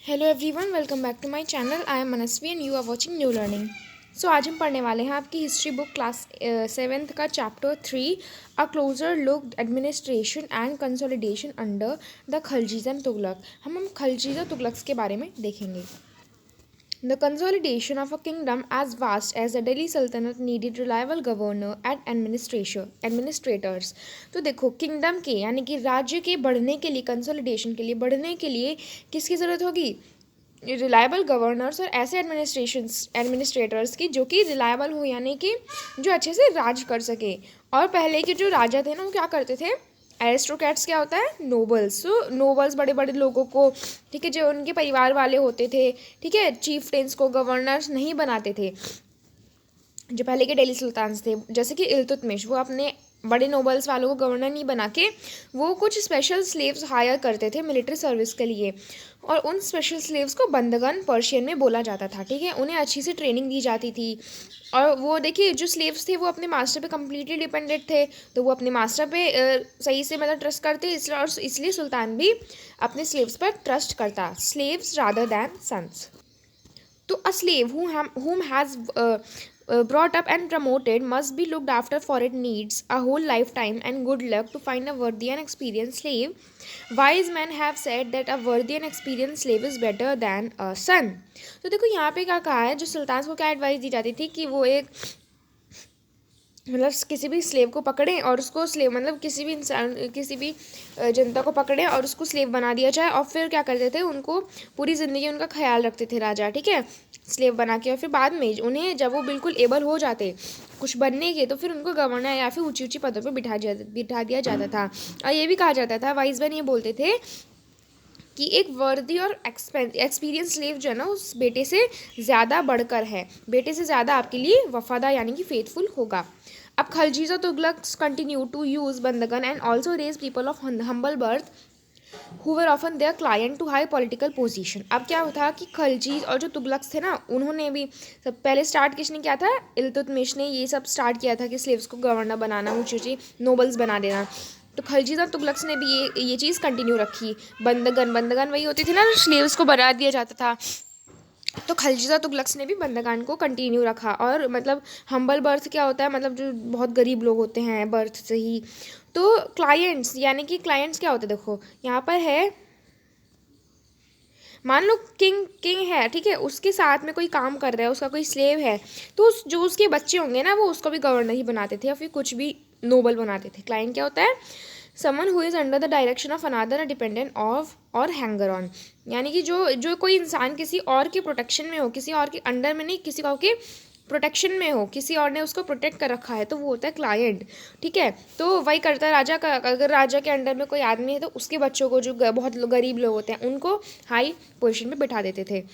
Hello everyone, welcome back to my channel. I am Manasvi and you are watching New Learning. So आज हम पढ़ने वाले हैं आपकी हिस्ट्री बुक क्लास 7th का chapter 3, a closer look administration and consolidation under the Khaljis and Tughlaq. हम खलजीज और तुगलक्स के बारे में देखेंगे। The consolidation of a kingdom as vast as the Delhi Sultanate needed reliable governor and administrators। तो देखो, किंगडम के यानी कि राज्य के बढ़ने के लिए, कंसोलिडेशन के लिए, बढ़ने के लिए किसकी ज़रूरत होगी? रिलायबल गवर्नर्स और ऐसे एडमिनिस्ट्रेटर्स की जो कि रिलायबल हो, यानी कि जो अच्छे से राज कर सके। और पहले के जो राजा थे ना, वो क्या करते थे? एरिस्टोक्रेट्स क्या होता है? नोबल्स। तो नोबल्स बड़े बड़े लोगों को, ठीक है, जो उनके परिवार वाले होते थे, ठीक है, चीफटेन्स को गवर्नर्स नहीं बनाते थे। जो पहले के दिल्ली सुल्तान्स थे, जैसे कि इल्तुतमिश, वो अपने बड़े नोबल्स वालों को गवर्नर नहीं बना के वो कुछ स्पेशल स्लेव्स हायर करते थे मिलिट्री सर्विस के लिए, और उन स्पेशल स्लेव्स को बंदगन पर्शियन में बोला जाता था। ठीक है, उन्हें अच्छी सी ट्रेनिंग दी जाती थी। और वो देखिए, जो स्लेव्स थे वो अपने मास्टर पे कम्प्लीटली डिपेंडेंट थे, तो वो अपने मास्टर पे सही से मतलब ट्रस्ट करते, इसलिए और इसलिए सुल्तान भी अपने स्लेव्स पर ट्रस्ट करता, स्लेव्स रादर दैन सन्स। तो a slave whom has brought up and promoted must be looked after, for it needs a whole lifetime and good luck to find a worthy and experienced slave. Wise men have said that a worthy and experienced slave is better than a son। तो देखो यहाँ पे क्या कहा है, जो सुल्तान को क्या एडवाइस दी जाती थी कि वो एक मतलब किसी भी स्लेव को पकड़ें और उसको स्लेव मतलब किसी भी इंसान, किसी भी जनता को पकड़ें और उसको स्लेव बना दिया जाए, और फिर क्या करते थे, उनको पूरी ज़िंदगी उनका ख्याल रखते थे राजा, ठीक है, स्लेव बना के। और फिर बाद में उन्हें जब वो बिल्कुल एबल हो जाते कुछ बनने के, तो फिर उनको गवर्नर या फिर ऊंची ऊंची पदों पर बिठा दिया जाता था। और ये भी कहा जाता था, वाइज मैन ये बोलते थे कि एक वर्दी और एक्सपीरियंस स्लेव जो है ना, उस बेटे से ज़्यादा बढ़कर है, बेटे से ज़्यादा आपके लिए वफादार यानी कि फेथफुल होगा। अब खलजीज और Tughlaqs continue to use bandagan and also raise people of humble birth who were often their client to high political position. अब क्या था कि खलजीज और जो तुगलक्स थे ना, उन्होंने भी सब पहले स्टार्ट किसने किया था? इल्तुतमिश ने ये सब स्टार्ट किया था कि स्लेव्स को गवर्नर बनाना, ऊँची ऊँची नोबल्स बना देना। तो खलजीज और तुगलक्स ने भी ये चीज़ कंटिन्यू रखी। बंदगन वही होती थी ना, स्लेव्स को बना दिया जाता था। तो खलजीज और तुगलक्स ने भी बंदगान को कंटिन्यू रखा। और मतलब हम्बल बर्थ क्या होता है? मतलब जो बहुत गरीब लोग होते हैं बर्थ से ही। तो क्लाइंट्स यानी कि क्लाइंट्स क्या होते हैं? देखो यहाँ पर है, मान लो किंग है, ठीक है, उसके साथ में कोई काम कर रहा है, उसका कोई स्लेव है, तो जो उसके बच्चे होंगे ना, वो उसको भी गवर्नर ही बनाते थे या फिर कुछ भी नोबल बनाते थे। क्लाइंट क्या होता है? Someone who is under the direction of another dependent of और हैंगर ऑन, यानी कि जो कोई इंसान किसी और के प्रोटेक्शन में हो, किसी और के अंडर में नहीं, किसी और के प्रोटेक्शन में हो, किसी और ने उसको प्रोटेक्ट कर रखा है, तो वो होता है क्लाइंट। ठीक है, तो वही करता है राजा का। अगर राजा के अंडर में कोई आदमी है, तो उसके बच्चों को, जो बहुत गरीब लोग होते हैं, उनको हाई पोजीशन पे बिठा देते थे।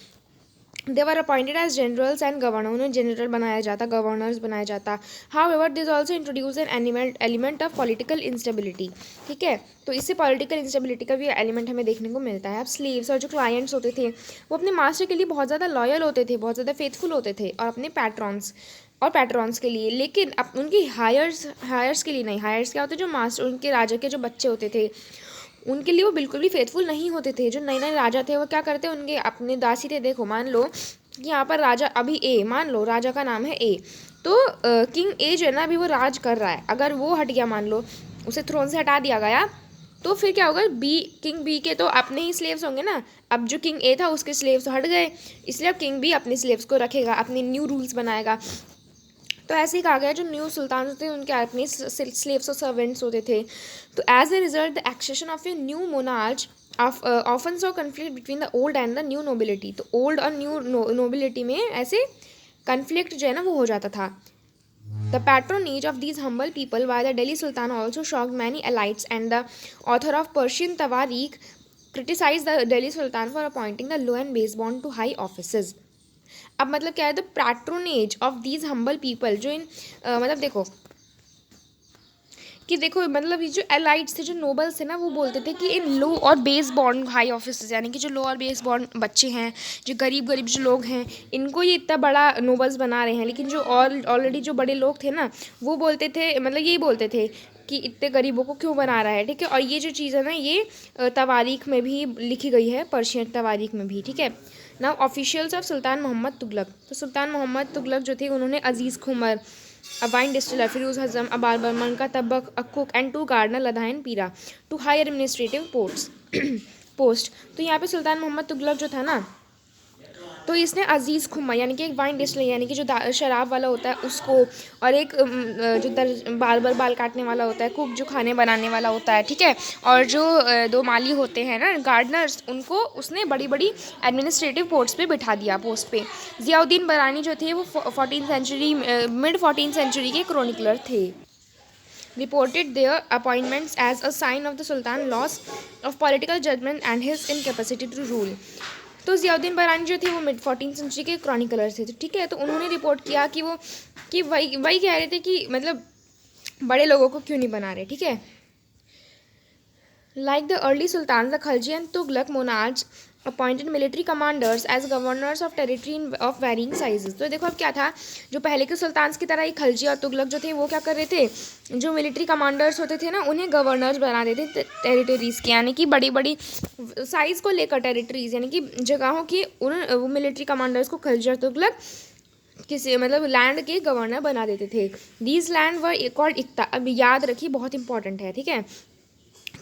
They were appointed as generals and governor, उन्हें जनरल बनाया जाता, गवर्नर्स बनाया जाता। However this also introduce an element of political instability. ठीक है, तो इससे पॉलिटिकल इंस्टेबिलिटी का भी एलिमेंट हमें देखने को मिलता है। अब स्लीव्स और जो क्लाइंट्स होते थे, वो अपने मास्टर के लिए बहुत ज़्यादा लॉयल होते थे, बहुत ज़्यादा फेथफुल होते थे, और अपने पैट्रॉन्स के लिए। लेकिन अब उनकी हायर्स के लिए नहीं। हायर्स क्या होते? जो मास्टर, उनके राजा के जो बच्चे होते थे, उनके लिए वो बिल्कुल भी फेथफुल नहीं होते थे। जो नए नए राजा थे, वो क्या करते? उनके अपने दासी थे। देखो, मान लो कि यहाँ पर राजा अभी ए, मान लो राजा का नाम है ए, तो किंग ए जो है ना, अभी वो राज कर रहा है, अगर वो हट गया, मान लो उसे थ्रोन से हटा दिया गया, तो फिर क्या होगा? किंग बी के तो अपने ही स्लेव्स होंगे ना। अब जो किंग ए था, उसके स्लेव्स हट गए, इसलिए अब किंग बी अपने स्लेव्स को रखेगा, अपने न्यू रूल्स बनाएगा। तो ऐसे ही कहा गया, जो न्यू सुल्तान होते थे, उनके अपने स्लेव्स और सर्वेंट्स होते थे। तो as a result the accession of a new monarch often saw conflict between the old and the new nobility. तो ओल्ड और न्यू नोबिलिटी में ऐसे कन्फ्लिक्ट जो है ना, वो हो जाता था। The patronage of these humble people by the Delhi Sultan also shocked many elites, and the author of Persian Tawarikh criticized the Delhi Sultan for appointing the low and base-born to high offices। अब मतलब क्या है? The patronage of these humble people, जो इन मतलब देखो कि देखो, मतलब ये जो एलाइट्स थे, जो नोबल्स थे ना, वो बोलते थे कि इन लो और बेस बॉर्न हाई ऑफिस, यानी कि जो लो और बेस बॉर्न बच्चे हैं, जो गरीब गरीब जो लोग हैं, इनको ये इतना बड़ा नोबल्स बना रहे हैं। लेकिन जो ऑलरेडी जो बड़े लोग थे ना, वो बोलते थे, मतलब यही बोलते थे कि इतने गरीबों को क्यों बना रहा है, ठीक है। और ये जो चीज़ है ना, ये तवारीख में भी लिखी गई है, पर्शियन तवारीख में भी, ठीक है। Now officials of sultan Mohammad Tughlaq. तो सुल्तान मोहम्मद तुगलक जो थे, उन्होंने अजीज़ Khumar, a wine distiller, Firuz Hazam, a barberman, का तबक, a cook and two gardener लदायन पीरा to high administrative पोस्ट। तो यहाँ पे सुल्तान मोहम्मद तुगलक जो था ना, तो इसने अजीज़ खुमा यानी कि एक वाइन डिस्टिलर यानी कि जो शराब वाला होता है उसको, और एक जो बार्बर बाल काटने वाला होता है, कुक जो खाने बनाने वाला होता है, ठीक है, और जो दो माली होते हैं ना गार्डनर्स, उनको उसने बड़ी बड़ी एडमिनिस्ट्रेटिव पोस्ट पे बिठा दिया, पोस्ट पे। ज़ियाउद्दीन बरानी जो थे वो 14th century mid 14th century के क्रॉनिकलर थे। Reported their appointments as a sign of the Sultan's loss of political judgment and his incapacity to rule। तो ज़ियाउद्दीन बरानी जो थे वो मिड 14th सेंचुरी के क्रॉनिकलर थे, ठीक है। तो उन्होंने रिपोर्ट किया कि वही कह रहे थे कि मतलब बड़े लोगों को क्यों नहीं बना रहे, ठीक है। Like the early sultans, the Khalji and Tughlaq monarchs appointed military commanders as governors of territory of varying sizes. तो देखो अब क्या था, जो पहले के सुल्तान्स की तरह ही खलजी और तुगलक जो थे वो क्या कर रहे थे, जो मिलिट्री कमांडर्स होते थे ना उन्हें गवर्नर्स बना देते थे टेरिटरीज़ के, यानी कि बड़ी बड़ी साइज़ को लेकर टेरिटरीज़ यानी कि जगहों की उन मिलिट्री कमांडर्स को खलजी और तुगलक किसी मतलब लैंड के गवर्नर बना देते थे। These land were called iqta. अब याद रखिए, बहुत इंपॉर्टेंट है, ठीक है,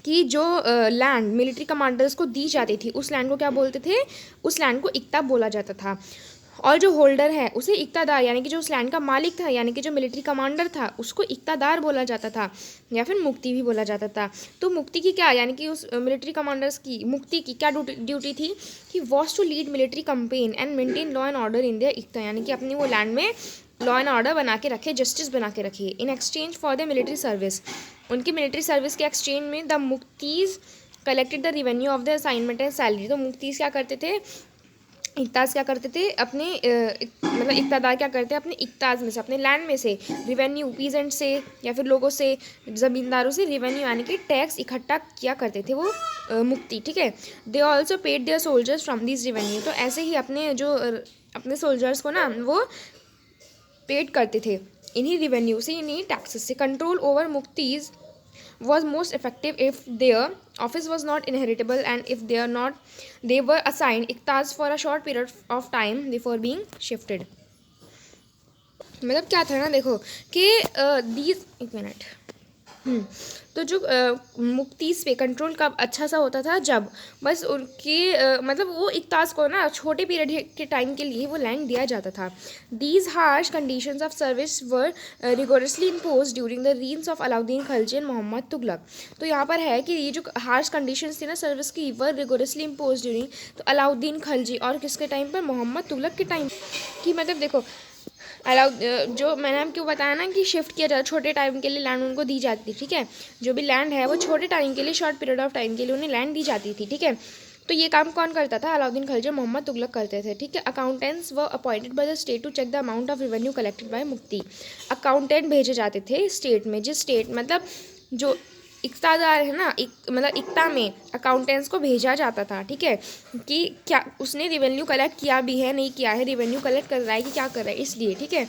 कि जो लैंड मिलिट्री कमांडर्स को दी जाती थी उस लैंड को क्या बोलते थे, उस लैंड को इक्ता बोला जाता था। और जो होल्डर है उसे इक्तादार यानी कि जो उस लैंड का मालिक था यानी कि जो मिलिट्री कमांडर था उसको इक्तादार बोला जाता था, या फिर मुक्ति भी बोला जाता था। तो मुक्ति की क्या यानी कि उस मिलिट्री कमांडर्स की मुक्ति की क्या ड्यूटी थी कि was to lead military campaign and maintain law and order in their iqta, यानी कि अपनी वो लैंड में लॉ एंड ऑर्डर बना के रखे, जस्टिस बना के रखिए। In exchange for the military service, उनकी मिलिट्री सर्विस के एक्सचेंज में the muqtis collected the revenue of the assignment and salary. तो मुक्तीज़ क्या करते थे, इक्ताज़ क्या करते थे, अपने मतलब इक्तादार क्या करते हैं, अपने इक्ताज़ में से, अपने लैंड में से रिवेन्यू पीजेंट से या फिर लोगों से, ज़मींदारों से रिवेन्यू यानी कि टैक्स इकट्ठा किया करते थे वो मुक्ति, ठीक है। They also paid their soldiers from this revenue. तो ऐसे ही अपने सोल्जर्स को ना वो पेड करते थे इन्हीं रिवेन्यू से, इन्हीं टैक्सेस से। Control over muqtis was most effective if their office was not inheritable and if they were assigned iqtas for a short period of time before being shifted। मतलब क्या था ना, देखो कि एक मिनट तो जो मुक्तीज़ पे कंट्रोल कब अच्छा सा होता था, जब बस उनके मतलब वो इक्ताज़ को ना छोटे पीरियड के टाइम के लिए वो लैंड दिया जाता था। These harsh conditions of service were rigorously impose during the reigns of Alauddin Khalji and Muhammad Tughlaq. तो यहाँ पर है कि ये जो हार्श कंडीशंस थी ना सर्विस की, वर रिगोरसली इम्पोज ड्यूरिंग तो अलाउद्दीन खलजी और किसके टाइम पर, मोहम्मद तुगलक के टाइम की। मतलब देखो जो मैंने आपको बताया ना कि शिफ्ट किया जाता, छोटे टाइम के लिए लैंड उनको दी जाती थी, ठीक है। जो भी लैंड है वो छोटे टाइम के लिए, शॉर्ट पीरियड ऑफ टाइम के लिए उन्हें लैंड दी जाती थी, ठीक है। तो ये काम कौन करता था, अलाउद्दीन खलजी मोहम्मद तुगलक करते थे, ठीक है। Accountants were appointed by the state to check the amount of revenue collected by मुक्ति। अकाउंटेंट भेजे जाते थे स्टेट में, जिस स्टेट मतलब जो इक्तादार है ना, मतलब इक्ता में अकाउंटेंट्स को भेजा जाता था, ठीक है, कि क्या उसने रेवेन्यू कलेक्ट किया भी है, नहीं किया है, रेवेन्यू कलेक्ट कर रहा है कि क्या कर रहा है, इसलिए, ठीक है।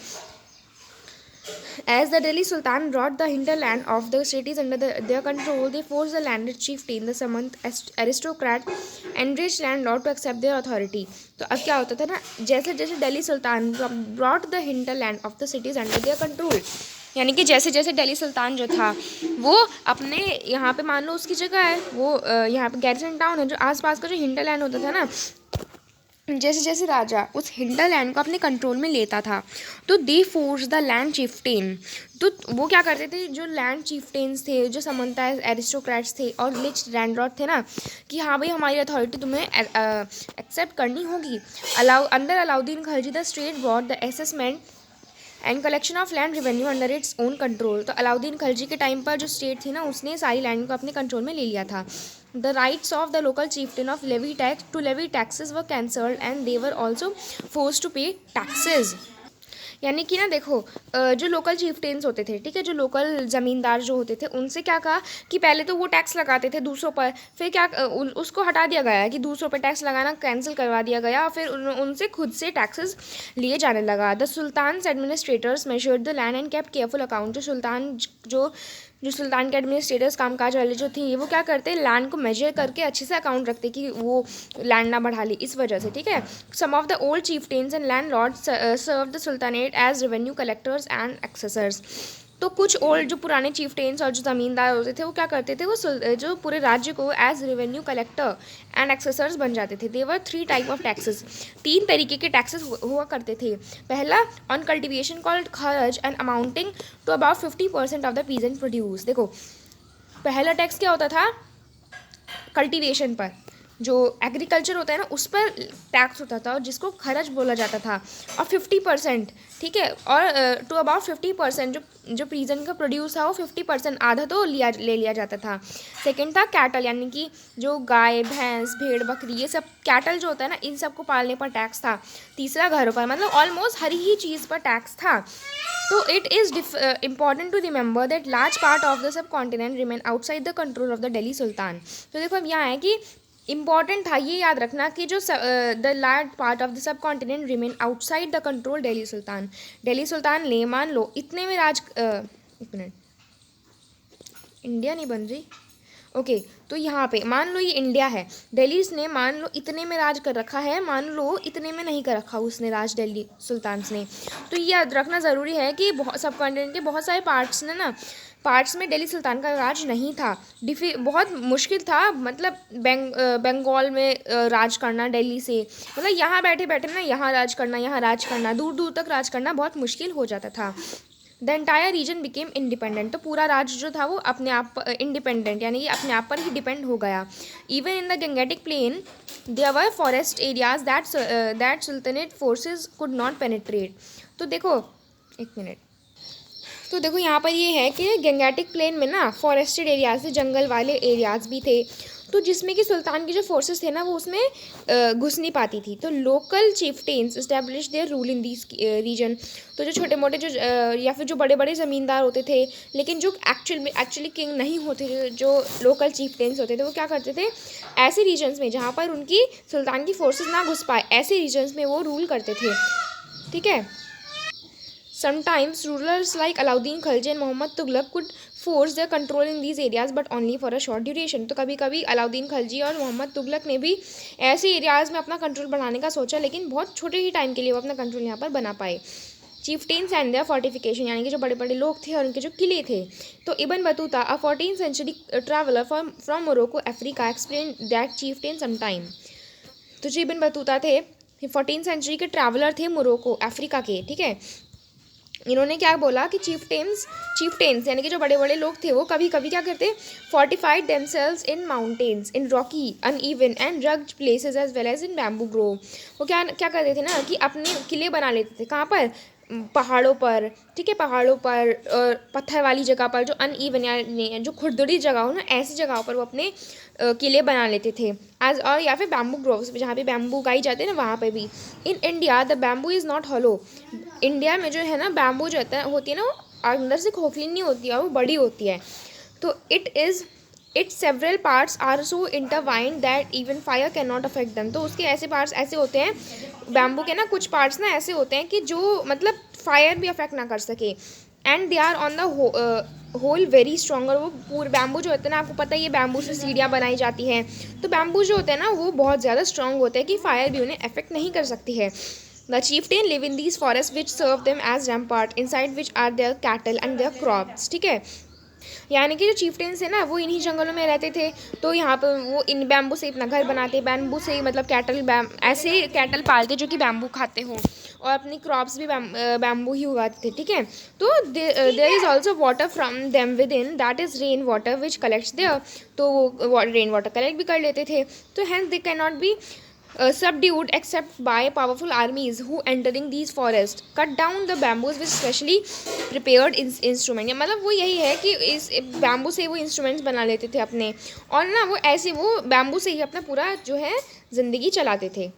As the Delhi Sultan brought the hinterland of the cities under their control, they forced the landed chieftain, the summoned aristocrat, and rich landlord to accept their authority। तो अब क्या होता था ना, जैसे जैसे दिल्ली सुल्तान brought the hinterland of the cities under their control, यानी कि जैसे जैसे दिल्ली सुल्तान जो था वो अपने यहाँ पे, मान लो उसकी जगह है वो यहाँ पे गैरिसन टाउन है, जो आसपास का जो हिंटरलैंड होता था ना, जैसे जैसे राजा उस हिंटरलैंड को अपने कंट्रोल में लेता था तो दे फोर्स द लैंड चीफ्टेन। तो वो क्या करते थे, जो लैंड चीफ्टेन्स थे, जो समंता एरिस्टोक्रेट्स थे और रिच लैंडलॉर्ड थे ना, कि हाँ भाई हमारी अथॉरिटी तुम्हें एक्सेप्ट करनी होगी। अंदर Alauddin Khalji the state brought the assessment and collection of land revenue under its own control. तो अलाउद्दीन खलजी के टाइम पर जो स्टेट थी ना, उसने सारी लैंड को अपने कंट्रोल में ले लिया था। The rights of the local chieftain of levy tax to levy taxes were cancelled and they were also force to pay taxes. यानी कि ना देखो, जो लोकल चीफ्टेन्स होते थे, ठीक है, जो लोकल ज़मींदार जो होते थे, उनसे क्या कहा कि पहले तो वो टैक्स लगाते थे दूसरों पर, फिर क्या उसको हटा दिया गया कि दूसरों पर टैक्स लगाना कैंसिल करवा दिया गया, फिर उनसे खुद से टैक्सेस लिए जाने लगा। The sultans administrators measured the land and kept careful account. जो सुल्तान जो जो सुल्तान के एडमिनिस्ट्रेटर्स कामकाज वाले जो थे वो क्या करते, लैंड को मेजर करके अच्छे से अकाउंट रखते कि वो लैंड ना बढ़ा ले, इस वजह से, ठीक है। Some of the old chieftains and landlords serve the sultanate as revenue collectors and assessors. तो कुछ ओल्ड जो पुराने चीफटेन्स और जो ज़मींदार होते थे वो क्या करते थे, वो जो पूरे राज्य को as revenue collector and accessors बन जाते थे। देवर 3 टाइप ऑफ टैक्सेस, 3 तरीके के टैक्सेस हुआ करते थे। पहला ऑन कल्टिवेशन कॉल्ड खरज and amounting to about 50% of the peasant produce. देखो पहला टैक्स क्या होता था, कल्टीवेशन पर, जो एग्रीकल्चर होता है ना उस पर टैक्स होता था और जिसको खर्च बोला जाता था, और 50%, ठीक है, और टू अबाउट 50% जो प्रीजेंट का प्रोड्यूस था वो 50% आधा तो ले लिया जाता था। सेकंड था कैटल, यानी कि जो गाय भैंस भेड़ बकरी ये सब कैटल जो होता है ना इन सब को पालने पर टैक्स था। तीसरा घरों पर, मतलब ऑलमोस्ट हर ही चीज़ पर टैक्स था। तो it is important to remember that large part of the subcontinent remain outside the control of the Delhi sultan. तो देखो अब यहाँ है कि इम्पॉर्टेंट था ये याद रखना कि जो the large part of the subcontinent remain outside the control Delhi sultan. Delhi sultan ले मान लो इतने में एक मिनट, इंडिया नहीं बन रही, ओके तो यहाँ पे मान लो ये इंडिया है, दिल्ली ने मान लो इतने में राज कर रखा है, मान लो इतने में नहीं कर रखा उसने राज दिल्ली सुल्तान ने। तो ये याद रखना ज़रूरी है कि बहुत सब कॉन्टिनेंट के बहुत सारे पार्ट्स में दिल्ली सुल्तान का राज नहीं था। बहुत मुश्किल था, मतलब बंगाल में राज करना दिल्ली से, मतलब यहाँ बैठे बैठे ना यहाँ राज करना दूर दूर तक राज करना बहुत मुश्किल हो जाता था। The entire reason became independent, तो पूरा राज्य जो था वो अपने आप इंडिपेंडेंट यानी कि अपने आप पर ही डिपेंड हो गया। Even in the Gangetic plain there were forest areas that sultanate forces could not penetrate. तो देखो एक मिनट, तो देखो यहाँ पर ये है कि गंगेटिक प्लेन में ना फॉरेस्टेड एरियाज थे, जंगल वाले एरियाज भी थे, तो जिसमें कि सुल्तान के जो फोर्सेस थे ना वो उसमें घुस नहीं पाती थी। तो local chieftains establish their rule in this region. तो जो छोटे मोटे जो या फिर जो बड़े बड़े ज़मींदार होते थे, लेकिन जो एक्चुअली किंग नहीं होते थे, जो लोकल चीफटेन्स होते थे वो क्या करते थे, ऐसे रीजन्स में जहाँ पर उनकी सुल्तान की फोर्सेस ना घुस पाए ऐसे रीजन्स में वो रूल करते थे, ठीक है। Sometimes rulers like Alauddin Khilji and Muhammad Tughlaq could force their control in these areas but only for a short duration। तो कभी कभी अलाउद्दीन खिलजी और मोहम्मद तुगलक ने भी ऐसे एरियाज़ में अपना कंट्रोल बढ़ाने का सोचा, लेकिन बहुत छोटे ही टाइम के लिए वो अपना कंट्रोल यहाँ पर बना पाए। चीफटेन्स एंड देयर फोर्टिफिकेशन, यानी कि जो बड़े बड़े लोग थे और उनके जो किले थे। तो Ibn Battuta a 14th century traveller from Morocco Africa explain that Chieftain sometime. तो जो इबन बतूता थे 14th century के ट्रैवलर थे मोरक्को अफ्रीका के, ठीक है। इन्होंने क्या बोला कि चीफटेन्स यानी कि जो बड़े बड़े लोग थे वो कभी कभी क्या करते, fortified themselves in mountains in rocky uneven and rugged places as well as in bamboo grove. वो क्या क्या करते थे ना कि अपने किले बना लेते थे, कहाँ पर, पहाड़ों पर, ठीक है, पहाड़ों पर और पत्थर वाली जगह पर, जो अनइवन यानी जो खुरदुरी जगह हो ना ऐसी जगहों पर वो अपने किले बना लेते थे एज, और या फिर बैम्बू ग्रोव्स जहाँ पे बैम्बू उगाई जाती है ना वहाँ पे भी। In India the bamboo is not hollow. India में जो है ना बैम्बू जो होती है ना वो अंदर से खोखली नहीं होती है, वो बड़ी होती है। तो it's several parts are so intertwined that even fire can not affect them. तो उसके ऐसे पार्ट्स ऐसे होते हैं बैम्बू के ना, कुछ पार्ट्स ना ऐसे होते हैं कि जो मतलब फायर भी अफेक्ट ना कर सके। And they are on the whole very strong. और वो पूरे बैम्बू जो होते हैं ना, आपको पता है ये बैम्बू से सीढ़ियाँ बनाई जाती हैं, तो बैम्बू जो होते हैं ना वो बहुत ज़्यादा स्ट्रॉन्ग होते हैं कि फायर भी उन्हें अफेक्ट नहीं कर सकती है। The chieftain live in these forests which serve them as rampart, inside which are their cattle and their crops, ठीक है। यानी कि जो चीफटेन्स है ना वो इन्हीं जंगलों में रहते थे, तो यहाँ पर वो इन बैम्बू से अपना घर बनाते, बैम्बू से मतलब ऐसे कैटल पालते जो कि बैम्बू खाते हों, और अपनी क्रॉप्स भी बैम्बू ही उगाते थे, ठीक है। तो there is also water from them within that is rain water which collects there. तो वो रेन वाटर कलेक्ट भी कर लेते थे, तो hence they can not be subdued except by powerful armies who entering these forests cut down the bamboos with specially prepared instrument। या मतलब वो यही है कि इस बैम्बू से वो इंस्ट्रूमेंट्स बना लेते थे अपने, और ना वो ऐसे वो बैम्बू से ही अपना पूरा जो है ज़िंदगी चलाते थे।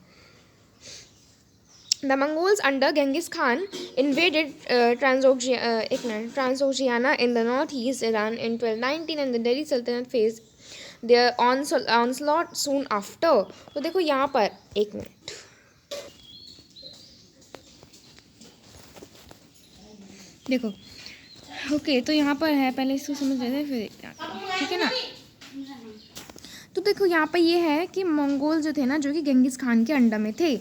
The Mongols under Genghis Khan invaded Transoxiana in the northeast Iran in 1219 and the Delhi Sultanate faced their onslaught soon after। तो देखो यहाँ पर एक मिनट, देखो ओके, तो यहाँ पर है, पहले इसको समझ लेते हैं फिर देखते हैं, ठीक है ना। तो देखो यहाँ पर ये है कि मंगोल जो थे ना, जो कि गेंगिस खान के अंडर में थे,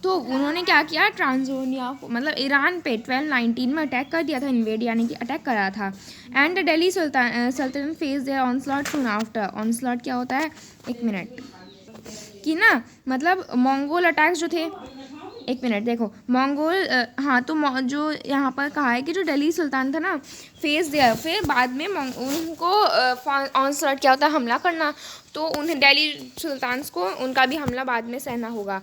तो उन्होंने क्या किया, ट्रांसोनिया मतलब ईरान पे 1219 में अटैक कर दिया था, इन्वेड यानी कि अटैक करा था। एंड दिल्ली सल्तनत face their onslaught soon after. Onslaught क्या होता है, एक मिनट, कि ना मतलब मंगोल अटैक्स जो थे, एक मिनट देखो, मंगोल हाँ, तो जो यहाँ पर कहा है कि जो दिल्ली सुल्तान था ना, फेस दिया, फिर बाद में उनको ऑनस्लॉट क्या होता है, हमला करना, तो उन्हें दिल्ली सुल्तान को उनका भी हमला बाद में सहना होगा।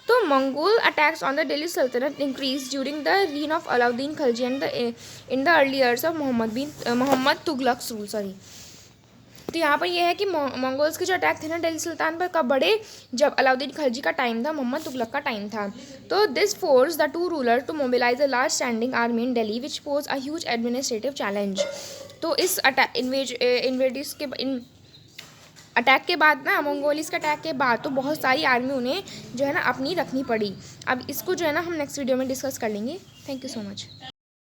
तो Mongol attacks on the Delhi Saltanat increase during the reign of Alauddin Khilji and in the early years of Muhammad Tughlaq rule, sorry. तो यहाँ पर यह है कि मंगोल्स के जो अटैक थे ना दिल्ली सुल्तान पर कब बढ़े, जब अलाउद्दीन खिलजी का टाइम था, मोहम्मद तुगलक का टाइम था। तो this force the to ruler to mobilize a large standing army in Delhi which pose a huge administrative challenge. तो इस अटैक के बाद ना, मंगोलिस के अटैक के बाद तो बहुत सारी आर्मी उन्हें जो है ना अपनी रखनी पड़ी। अब इसको जो है ना हम नेक्स्ट वीडियो में डिस्कस कर लेंगे। Thank you so much.